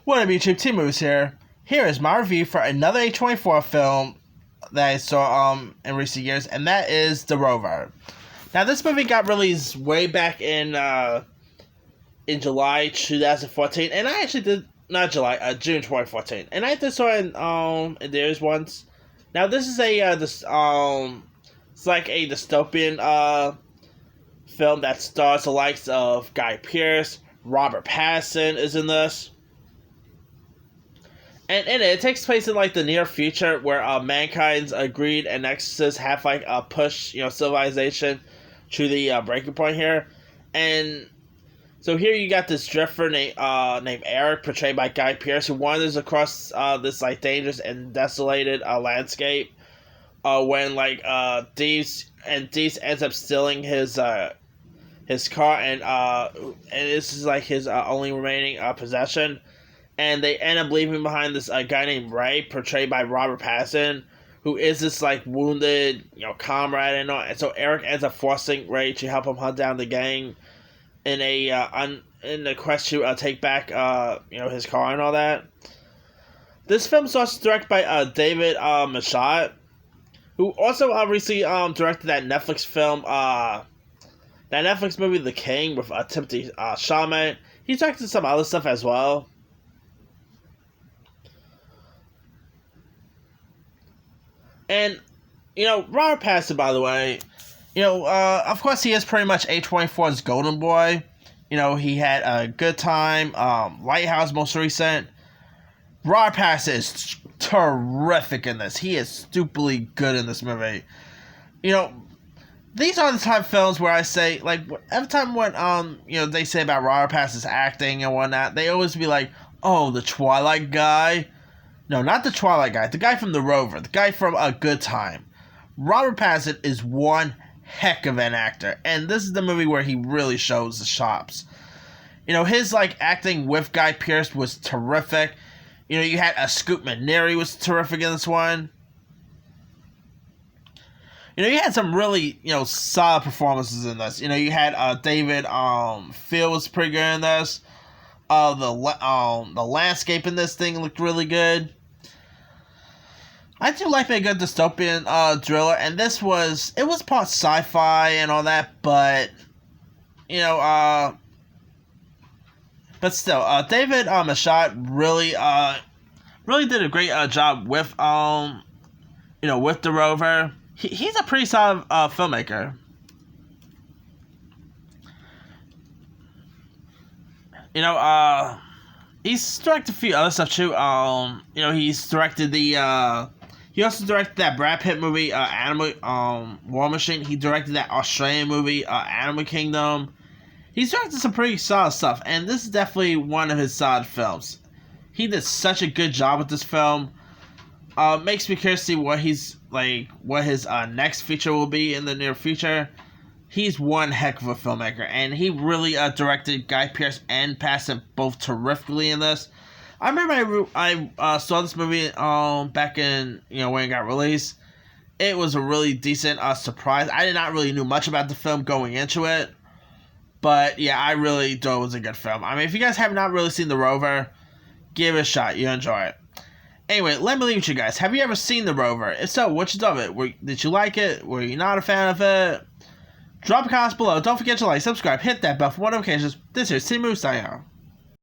What up, YouTube? Team Moves here. Here is my review for another A24 film that I saw in recent years, and that is The Rover. Now, this movie got released way back in July 2014, and I actually did June 2014, and I did saw it in theaters once. Now, this is it's like a dystopian film that stars the likes of Guy Pearce. Robert Pattinson is in this. And in it takes place in, like, the near future where mankind's greed and excesses have, like, pushed, civilization to the breaking point here. And so here you got this drifter named Eric, portrayed by Guy Pearce, who wanders across this, like, dangerous and desolated landscape when, like, thieves ends up stealing his car, and this is, like, his only remaining possession. And they end up leaving behind this guy named Ray, portrayed by Robert Pattinson, who is this, like, wounded, comrade and all. And so Eric ends up forcing Ray to help him hunt down the gang in the quest to take back, his car and all that. This film is also directed by David Machad, who also recently directed that Netflix film, that Netflix movie The King with Timothée Chalamet. He's directed some other stuff as well. And, Robert Pattinson, by the way, of course he is pretty much A24's golden boy. He had A Good Time, Lighthouse most recent. Robert Pattinson is terrific in this. He is stupidly good in this movie. These are the type of films where I say, like, every time when, they say about Robert Pattinson's acting and whatnot, they always be like, oh, the Twilight guy. No, not the Twilight guy. The guy from The Rover. The guy from A Good Time. Robert Pattinson is one heck of an actor. And this is the movie where he really shows the chops. His, like, acting with Guy Pearce was terrific. You had Scoot McNairy was terrific in this one. You had some really, solid performances in this. You had David Phil was pretty good in this. The landscape in this thing looked really good. I do like a good dystopian thriller, and this was part sci-fi and all that, but still, David Machad really did a great job with with The Rover. He's a pretty solid filmmaker. He's directed a few other stuff too. He's directed he also directed that Brad Pitt movie, Animal War Machine. He directed that Australian movie, Animal Kingdom. He's directed some pretty solid stuff, and this is definitely one of his solid films. He did such a good job with this film. Makes me curious to see what his next feature will be in the near future. He's one heck of a filmmaker, and he really directed Guy Pearce and Pattinson both terrifically in this. I remember I saw this movie back in when it got released. It was a really decent surprise. I did not really knew much about the film going into it, but yeah, I really thought it was a good film. I mean, if you guys have not really seen The Rover, give it a shot. You'll enjoy it. Anyway, let me leave with you guys. Have you ever seen The Rover? If so, what you thought of it? Did you like it? Were you not a fan of it? Drop a comment below. Don't forget to like, subscribe, hit that bell for more notifications. This is Team Moose signing out.